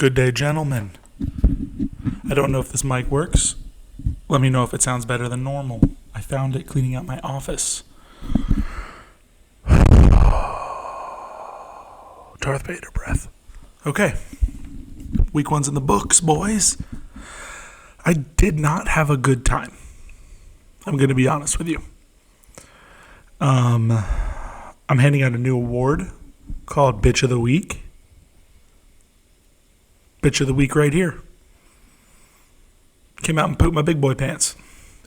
Good day, gentlemen. I don't know if this mic works. Let me know if it sounds better than normal. I found it cleaning out my office. Darth Vader breath. Okay. Week one's in the books, boys. I did not have a good time. I'm going to be honest with you. I'm handing out a new award called Bitch of the Week. Bitch of the Week right here. Came out and pooped my big boy pants.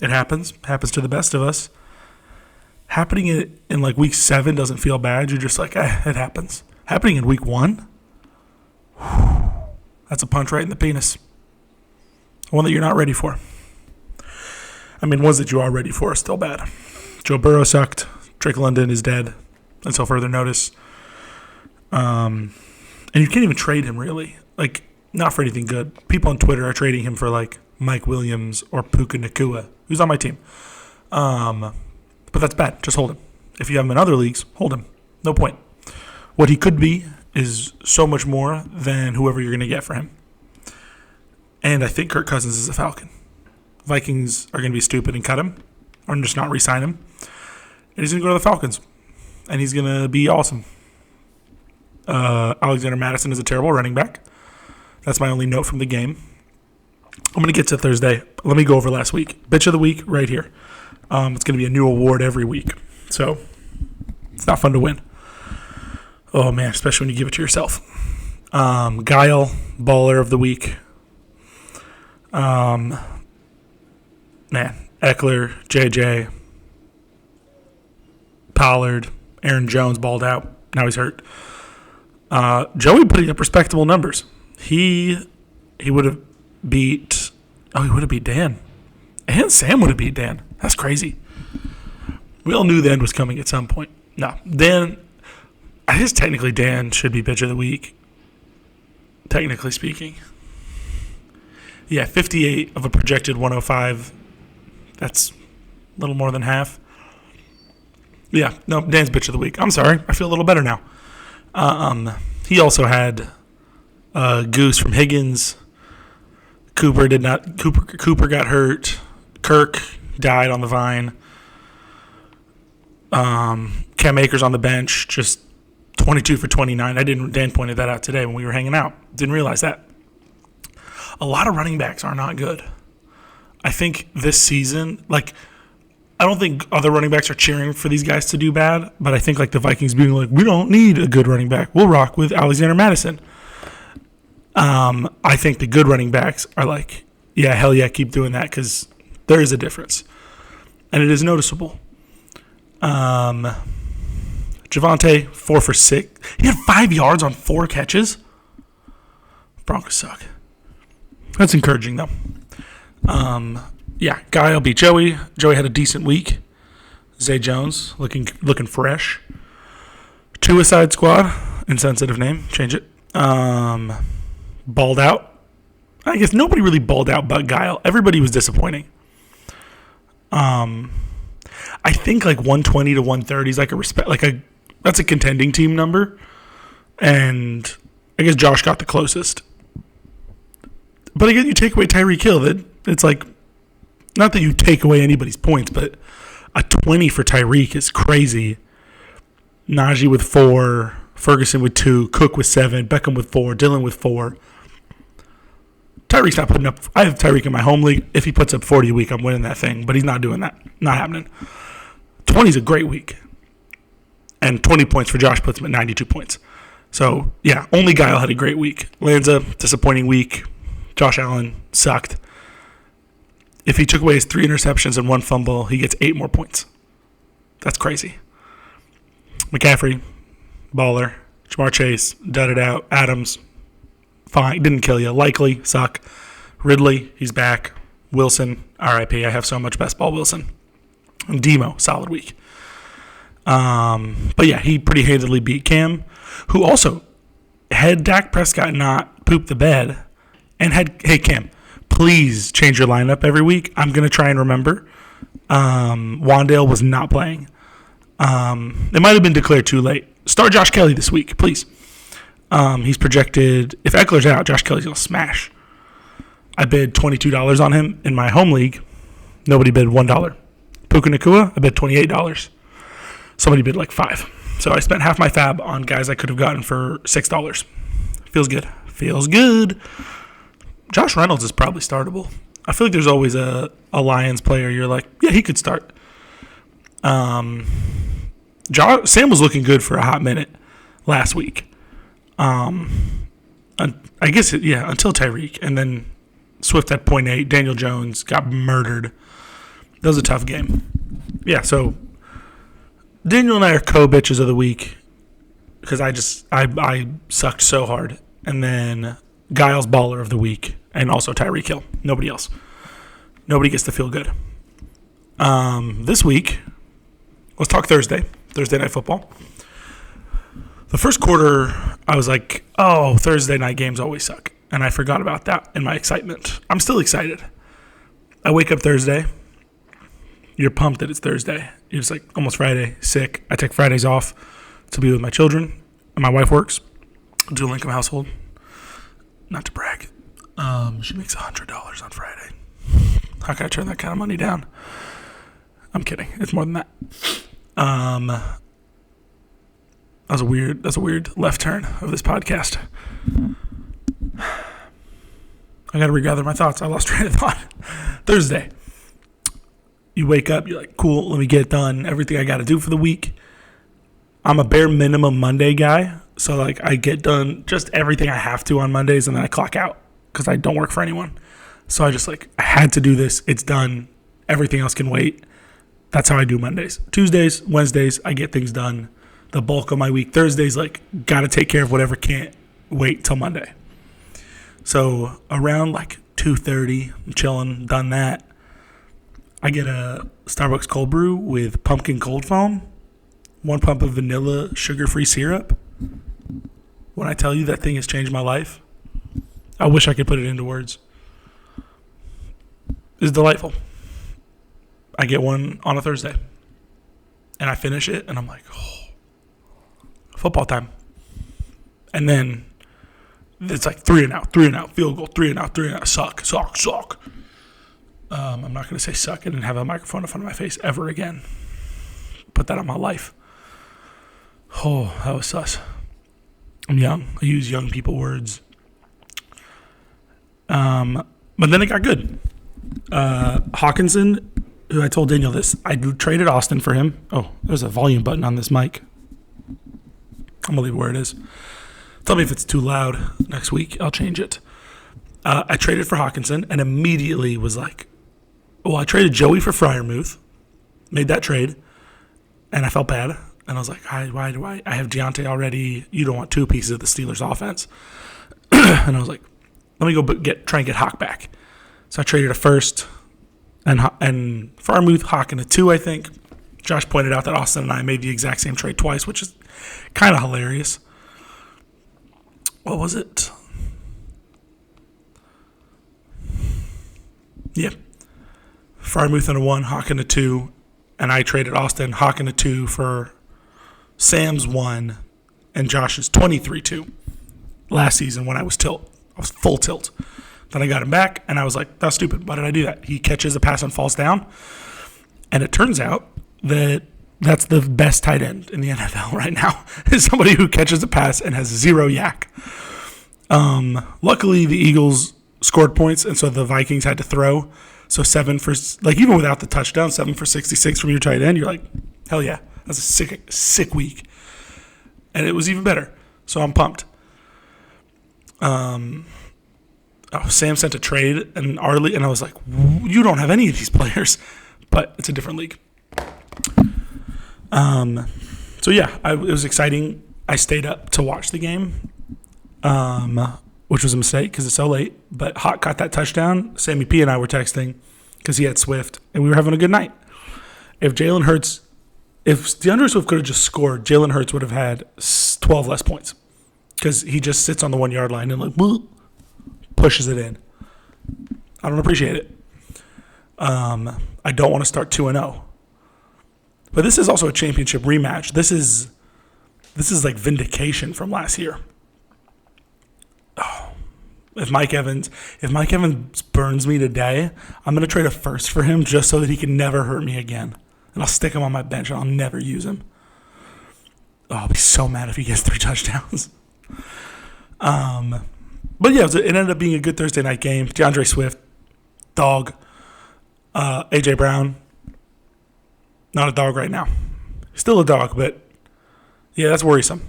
It happens. Happens to the best of us. Happening in like week 7 doesn't feel bad. You're just like, it happens. Happening in week 1? That's a punch right in the penis. One that you're not ready for. I mean, ones that you are ready for are still bad. Joe Burrow sucked. Drake London is dead until further notice. And you can't even trade him, really. Like, not for anything good. People on Twitter are trading him for, like, Mike Williams or Puka Nacua, who's on my team. But that's bad. Just hold him. If you have him in other leagues, hold him. No point. What he could be is so much more than whoever you're going to get for him. And I think Kirk Cousins is a Falcon. Vikings are going to be stupid and cut him, or just not re-sign him. And he's going to go to the Falcons. And he's going to be awesome. Alexander Madison is a terrible running back. That's my only note from the game. I'm going to get to Thursday. Let me go over last week. Bitch of the Week right here. It's going to be a new award every week. So it's not fun to win. Oh, man, especially when you give it to yourself. Guile, Baller of the Week. Man, Eckler, JJ, Pollard, Aaron Jones balled out. Now he's hurt. Joey putting up respectable numbers. He would have beat Dan. And Sam would have beat Dan. That's crazy. We all knew the end was coming at some point. No, Dan, I guess technically Dan should be Bitch of the Week. Technically speaking. Yeah, 58 of a projected 105. That's a little more than half. Yeah, no, Dan's Bitch of the Week. I'm sorry. I feel a little better now. He also had Goose from Higgins. Cooper got hurt. Kirk died on the vine. Cam Akers on the bench, just 22 for 29. Dan pointed that out today when we were hanging out. Didn't realize that. A lot of running backs are not good. I think this season, I don't think other running backs are cheering for these guys to do bad, but I think the Vikings being like, we don't need a good running back. We'll rock with Alexander Madison. I think the good running backs are like, yeah, hell yeah, keep doing that because there is a difference. And it is noticeable. Javonte, 4 for 6. He had 5 yards on 4 catches. Broncos suck. That's encouraging, though. Yeah, Guy will beat Joey. Joey had a decent week. Zay Jones looking fresh. Suicide Squad, insensitive name, change it. Balled out. I guess nobody really balled out but Guile. Everybody was disappointing. I think 120 to 130 is that's a contending team number. And I guess Josh got the closest. But again, you take away Tyreek Hill, it's not that you take away anybody's points, but a 20 for Tyreek is crazy. Najee with 4, Ferguson with 2, Cook with 7, Beckham with 4, Dillon with 4. Tyreek's not putting up. I have Tyreek in my home league. If he puts up 40 a week, I'm winning that thing. But he's not doing that. Not happening. 20 is a great week. And 20 points for Josh puts him at 92 points. So, yeah, only Guile had a great week. Lanza, disappointing week. Josh Allen sucked. If he took away his 3 interceptions and 1 fumble, he gets 8 more points. That's crazy. McCaffrey, baller. Jamar Chase, dudded out. Adams, fine. Didn't kill you. Likely, suck. Ridley, he's back. Wilson, RIP. I have so much best ball Wilson. And Demo, solid week. But yeah, he pretty handedly beat Cam, who also had Dak Prescott not poop the bed and hey, Cam, please change your lineup every week. I'm going to try and remember. Wandale was not playing. It might have been declared too late. Start Josh Kelly this week, please. He's projected, if Eckler's out, Josh Kelly's going to smash. I bid $22 on him in my home league. Nobody bid $1. Puka Nacua, I bid $28. Somebody bid like $5. So I spent half my fab on guys I could have gotten for $6. Feels good. Feels good. Josh Reynolds is probably startable. I feel like there's always a Lions player you're like, yeah, he could start. Sam was looking good for a hot minute last week. I guess, until Tyreek. And then Swift had 0.8. Daniel Jones got murdered. That was a tough game. Yeah, so Daniel and I are co-bitches of the week because I sucked so hard. And then Giles baller of the week and also Tyreek Hill. Nobody else. Nobody gets to feel good. This week, let's talk Thursday Night Football. The first quarter, I was like, oh, Thursday night games always suck. And I forgot about that in my excitement. I'm still excited. I wake up Thursday. You're pumped that it's Thursday. You're just like, almost Friday, sick. I take Fridays off to be with my children. And my wife works. Dual income household. Not to brag. She makes $100 on Friday. How can I turn that kind of money down? I'm kidding. It's more than that. That's a weird left turn of this podcast. I got to regather my thoughts. I lost train of thought. Thursday. You wake up, you're like, cool, let me get done everything I got to do for the week. I'm a bare minimum Monday guy. So, like, I get done just everything I have to on Mondays, and then I clock out because I don't work for anyone. So I just, I had to do this. It's done. Everything else can wait. That's how I do Mondays. Tuesdays, Wednesdays, I get things done. The bulk of my week. Thursdays, got to take care of whatever can't wait till Monday. So around 2:30, I'm chilling, done that. I get a Starbucks cold brew with pumpkin cold foam, 1 pump of vanilla sugar-free syrup. When I tell you that thing has changed my life, I wish I could put it into words. It's delightful. I get one on a Thursday, and I finish it, and I'm like, oh, football time. And then it's 3 and out, field goal, 3 and out, suck. I'm not going to say suck. I didn't have a microphone in front of my face ever again. Put that on my life. Oh, that was sus. I'm young. I use young people words. But then it got good. Hawkinson, who I told Daniel this, I traded Austin for him. Oh, there's a volume button on this mic. I'm going to leave it where it is. Tell me if it's too loud next week. I'll change it. I traded for Hawkinson and immediately was like, well, I traded Joey for Freiermuth, made that trade, and I felt bad. And I was like, why do I have Deontay already? You don't want 2 pieces of the Steelers offense. And I was like, let me go try and get Hawk back. So I traded a first and Freiermuth, Hawk, and a 2, I think. Josh pointed out that Austin and I made the exact same trade twice, which is kind of hilarious. What was it? Yeah. Freiermuth and a 1, Hawk and a 2, and I traded Austin, Hawk and a 2 for Sam's 1 and Josh's 23-2 last season when I was tilt. I was full tilt. Then I got him back, and I was like, that's stupid. Why did I do that? He catches a pass and falls down, and it turns out that that's the best tight end in the NFL right now is somebody who catches a pass and has 0 yak. Luckily, the Eagles scored points, and so the Vikings had to throw. So 7 for, even without the touchdown, 7 for 66 from your tight end, you're like, hell yeah, that's a sick week. And it was even better. So I'm pumped. Sam sent a trade and Arlie, and I was like, you don't have any of these players, but it's a different league. So yeah, it was exciting. I stayed up to watch the game, which was a mistake because it's so late. But Hawk caught that touchdown. Sammy P and I were texting because he had Swift, and we were having a good night. If DeAndre Swift could have just scored, Jalen Hurts would have had 12 less points because he just sits on the 1 yard line and pushes it in. I don't appreciate it. I don't want to start 2-0. But this is also a championship rematch. This is like vindication from last year. If Mike Evans burns me today, I'm gonna trade a first for him just so that he can never hurt me again, and I'll stick him on my bench and I'll never use him. Oh, I'll be so mad if he gets 3 touchdowns. But yeah, it ended up being a good Thursday night game. DeAndre Swift, dog. AJ Brown, not a dog right now. Still a dog, but yeah, that's worrisome.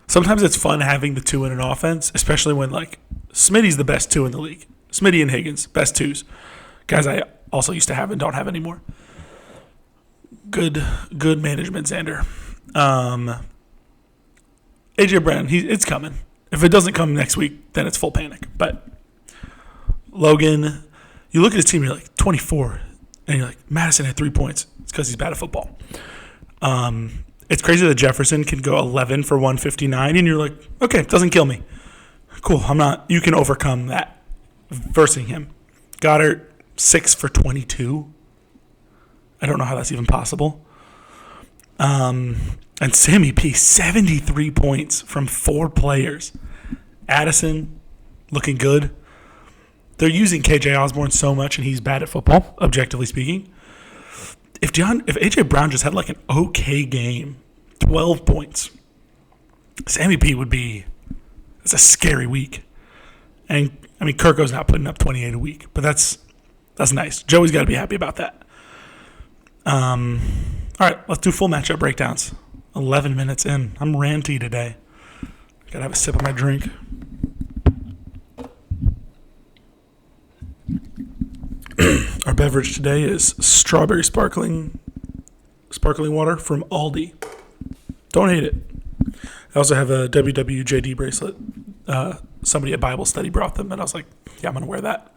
Sometimes it's fun having the 2 in an offense, especially when like Smitty's the best 2 in the league. Smitty and Higgins, best 2s. Guys I also used to have and don't have anymore. Good management, Xander. AJ Brown, it's coming. If it doesn't come next week, then it's full panic. But Logan, you look at his team, you're like 24, and you're like, Madison had 3 points. It's because he's bad at football. It's crazy that Jefferson can go 11 for 159, and you're like, okay, doesn't kill me. Cool, you can overcome that versing him. Goddard, 6 for 22. I don't know how that's even possible. And Sammy P, 73 points from 4 players. Addison, looking good. They're using KJ Osborne so much, and he's bad at football, objectively speaking. If AJ Brown just had like an okay game, 12 points, Sammy P it's a scary week. And I mean, Kirko's not putting up 28 a week, but that's nice. Joey's got to be happy about that. All right, let's do full matchup breakdowns. 11 minutes in. I'm ranty today. Gotta have a sip of my drink. Our beverage today is strawberry sparkling water from Aldi. Don't hate it. I also have a WWJD bracelet. Somebody at Bible study brought them, and I was like, yeah, I'm going to wear that.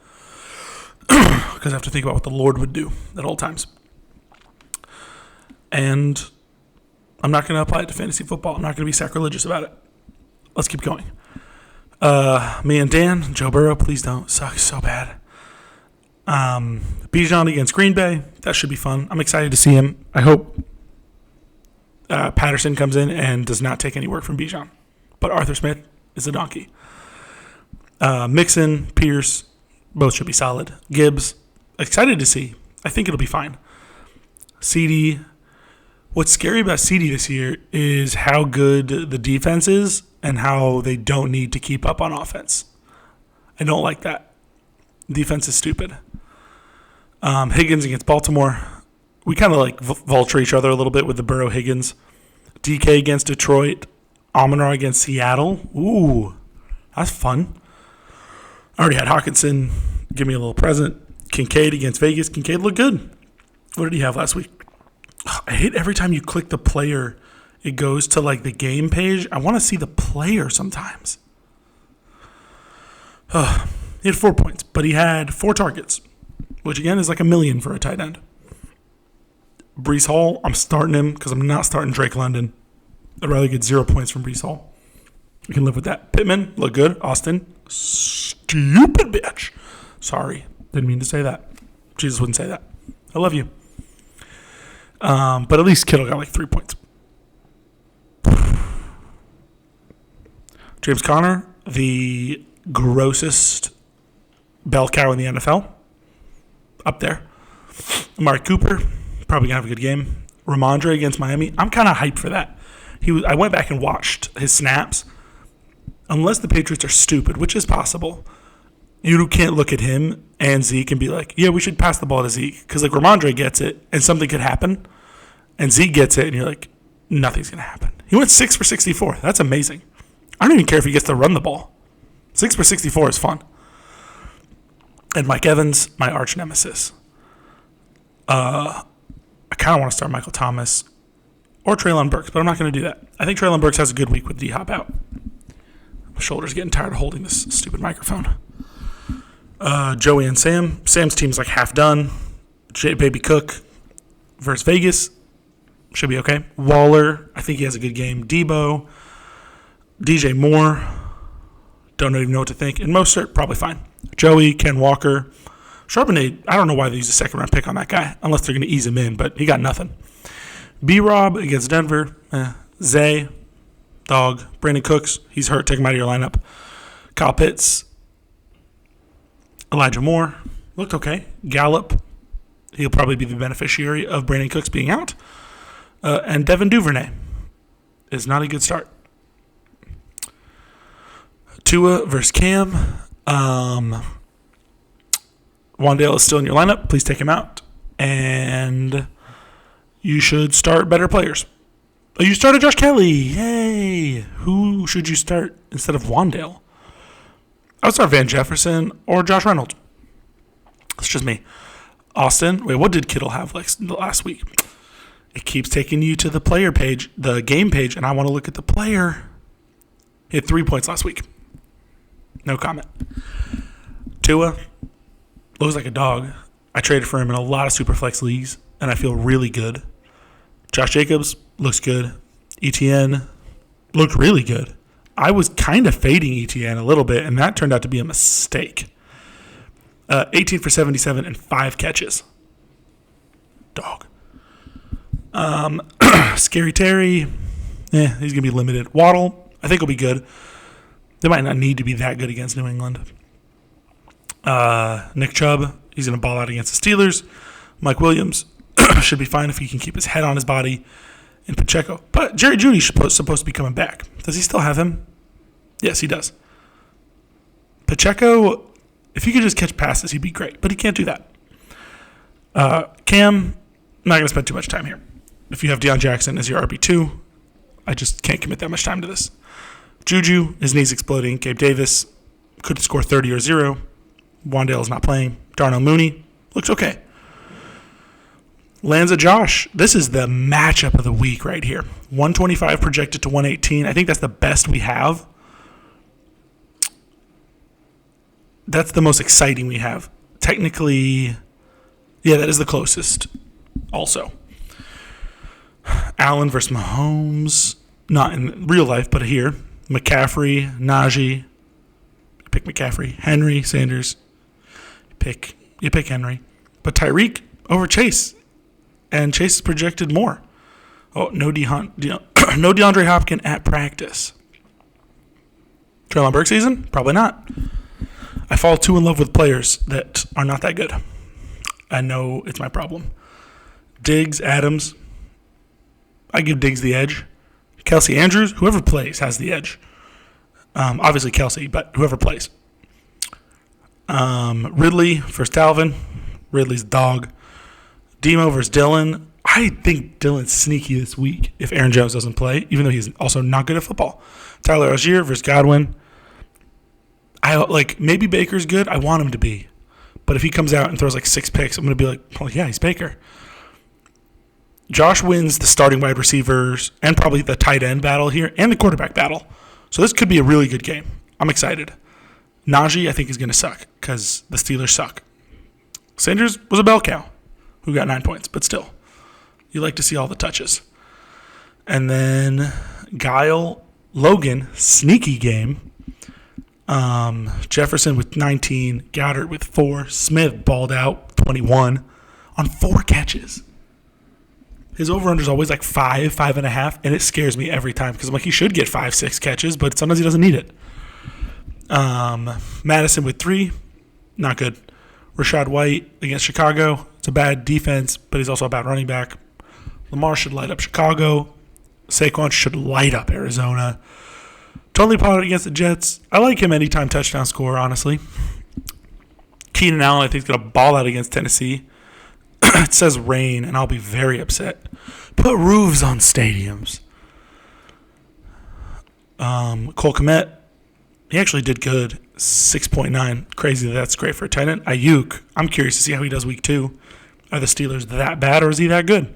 Because I have to think about what the Lord would do at all times. And I'm not going to apply it to fantasy football. I'm not going to be sacrilegious about it. Let's keep going. Me and Dan, Joe Burrow, please don't. Sucks so bad. Bijan against Green Bay. That should be fun. I'm excited to see him. I hope Patterson comes in and does not take any work from Bijan. But Arthur Smith is a donkey. Mixon, Pierce, both should be solid. Gibbs, excited to see. I think it'll be fine. CD. What's scary about CD this year is how good the defense is and how they don't need to keep up on offense. I don't like that. Defense is stupid. Higgins against Baltimore. We kind of like vulture each other a little bit with the Burrow Higgins. DK against Detroit. Amon-Ra against Seattle. Ooh, that's fun. I already had Hawkinson give me a little present. Kincaid against Vegas. Kincaid looked good. What did he have last week? I hate every time you click the player, it goes to like the game page. I want to see the player sometimes. He had 4 points, but he had 4 targets, which again is like $1 million for a tight end. Breece Hall, I'm starting him because I'm not starting Drake London. I'd rather get 0 points from Breece Hall. We can live with that. Pittman, look good. Austin, stupid bitch. Sorry, didn't mean to say that. Jesus wouldn't say that. I love you. But at least Kittle got like 3 points. James Conner, the grossest bell cow in the NFL. Up there. Amari Cooper, probably going to have a good game. Ramondre against Miami. I'm kind of hyped for that. I went back and watched his snaps. Unless the Patriots are stupid, which is possible, you can't look at him and Zeke and be like, yeah, we should pass the ball to Zeke. Because like Ramondre gets it and something could happen. And Zeke gets it and you're like, nothing's going to happen. He went 6 for 64. That's amazing. I don't even care if he gets to run the ball. 6 for 64 is fun. And Mike Evans, my arch nemesis. I kind of want to start Michael Thomas or Treylon Burks, but I'm not going to do that. I think Treylon Burks has a good week with D-Hop out. My shoulder's getting tired of holding this stupid microphone. Joey and Sam. Sam's team's like half done. Baby Cook versus Vegas. Should be okay. Waller, I think he has a good game. Debo. DJ Moore. Don't even know what to think. And Mostert, probably fine. Joey, Ken Walker. Charbonnet, I don't know why they use a second-round pick on that guy, unless they're going to ease him in, but he got nothing. B-Rob against Denver. Zay, dog. Brandon Cooks, he's hurt. Take him out of your lineup. Kyle Pitts, Elijah Moore looked okay. Gallup, he'll probably be the beneficiary of Brandon Cooks being out. And Devin Duvernay is not a good start. Tua versus Cam. Wandale is still in your lineup. Please take him out. And you should start better players. Oh, you started Josh Kelly. Yay. Who should you start instead of Wandale? I would start Van Jefferson or Josh Reynolds. It's just me. Austin. Wait, what did Kittle have last week? It keeps taking you to the player page, the game page, and I want to look at the player. He had 3 points last week. No comment. Tua looks like a dog. I traded for him in a lot of Superflex leagues, and I feel really good. Josh Jacobs looks good. ETN looked really good. I was kind of fading ETN a little bit, and that turned out to be a mistake. 18 for 77 and 5 catches. Dog. Scary Terry, he's going to be limited. Waddle, I think will be good. They might not need to be that good against New England. Nick Chubb, he's going to ball out against the Steelers. Mike Williams should be fine if he can keep his head on his body. And Pacheco. But Jerry Jeudy's supposed to be coming back. Does he still have him? Yes, he does. Pacheco, if he could just catch passes, he'd be great. But he can't do that. Cam, I'm not going to spend too much time here. If you have Deion Jackson as your RB2, I just can't commit that much time to this. Juju, his knee's exploding. Gabe Davis could score 30 or 0. Wandale is not playing. Darnell Mooney looks okay. Lanza Josh, this is the matchup of the week right here. 125 projected to 118. I think that's the best we have. That's the most exciting we have. Technically, yeah, that is the closest also. Allen versus Mahomes, not in real life, but here. McCaffrey, Najee. You pick McCaffrey. Henry, Sanders. You pick Henry. But Tyreek over Chase. And Chase is projected more. Oh, no DeAndre Hopkins at practice. Treylon Burks season? Probably not. I fall too in love with players that are not that good. I know it's my problem. Diggs, Adams. I give Diggs the edge. Kelsey Andrews, whoever plays has the edge. Obviously Kelsey, but whoever plays. Ridley versus Dalvin. Ridley's dog. Demo versus Dylan. I think Dylan's sneaky this week if Aaron Jones doesn't play, even though he's also not good at football. Tyler Algier versus Godwin. Maybe Baker's good. I want him to be. But if he comes out and throws 6 picks, I'm going to be like, well, yeah, he's Baker. Josh wins the starting wide receivers and probably the tight end battle here and the quarterback battle. So this could be a really good game. I'm excited. Najee, I think, is going to suck because the Steelers suck. Sanders was a bell cow who got 9 points, but still, you like to see all the touches. And then Guile, Logan, sneaky game. Jefferson with 19, Goddard with 4, Smith balled out 21 on 4 catches. His over-under is always 5, 5.5, and it scares me every time because I'm like, he should get 5, 6 catches, but sometimes he doesn't need it. Madison with 3, not good. Rashad White against Chicago. It's a bad defense, but he's also a bad running back. Lamar should light up Chicago. Saquon should light up Arizona. Totally Pollard against the Jets. I like him anytime touchdown scorer, honestly. Keenan Allen, I think, is going to ball out against Tennessee. It says rain, and I'll be very upset. Put roofs on stadiums. Cole Kmet, he actually did good. 6.9. Crazy that's great for a tight end. Ayuk, I'm curious to see how he does week 2. Are the Steelers that bad, or is he that good?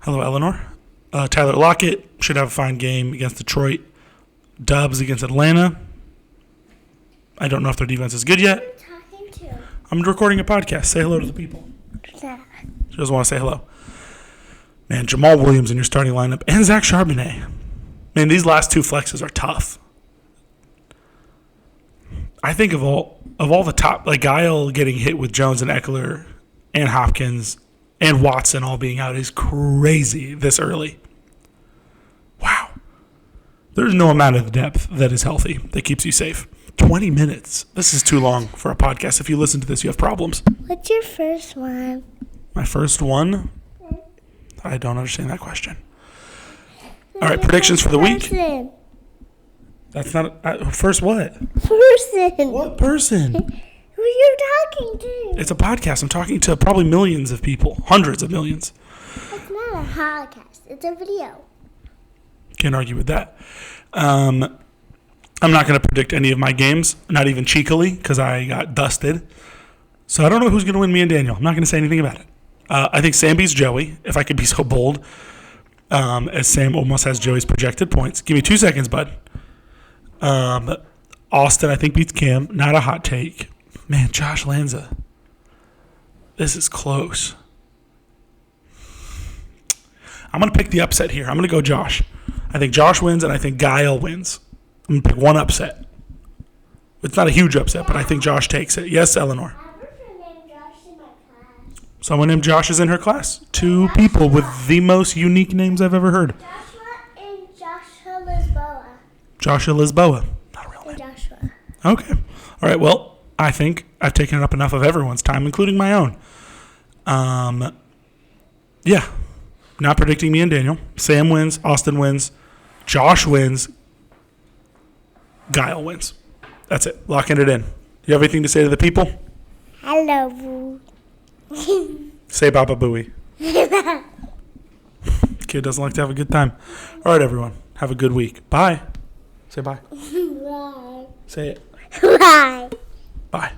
Hello, Eleanor. Tyler Lockett should have a fine game against Detroit. Dubs against Atlanta. I don't know if their defense is good yet. Talking to? I'm recording a podcast. Say hello to the people. Yeah. She doesn't want to say hello. Man, Jamal Williams in your starting lineup and Zach Charbonnet. Man, these last 2 flexes are tough. I think of all the top, Guile getting hit with Jones and Eckler and Hopkins and Watson all being out is crazy this early. Wow. There's no amount of depth that is healthy that keeps you safe. 20 minutes. This is too long for a podcast. If you listen to this, you have problems. What's your first one? My first one? I don't understand that question. All right, predictions for the week. Person. That's not... first what? Person. What person? Who are you talking to? It's a podcast. I'm talking to probably millions of people. Hundreds of millions. It's not a podcast. It's a video. Can't argue with that. I'm not going to predict any of my games, not even cheekily, because I got dusted. So I don't know who's going to win, me and Daniel. I'm not going to say anything about it. I think Sam beats Joey, if I could be so bold, as Sam almost has Joey's projected points. Give me 2 seconds, bud. Austin, I think, beats Cam. Not a hot take. Man, Josh Lanza. This is close. I'm going to pick the upset here. I'm going to go Josh. I think Josh wins, and I think Guile wins. I'm going to pick one upset. It's not a huge upset, but I think Josh takes it. Yes, Eleanor. Someone named Josh is in her class. 2 people with the most unique names I've ever heard. Joshua and Joshua Lisboa. Joshua Lisboa. Not a real name. Joshua. Okay. All right, well, I think I've taken up enough of everyone's time, including my own. Yeah. Not predicting me and Daniel. Sam wins. Austin wins. Josh wins. Guile wins. That's it. Locking it in. You have anything to say to the people? Hello, boo. Say Baba Booey. Kid doesn't like to have a good time. All right, everyone. Have a good week. Bye. Say bye. Bye. Say it. Bye. Bye.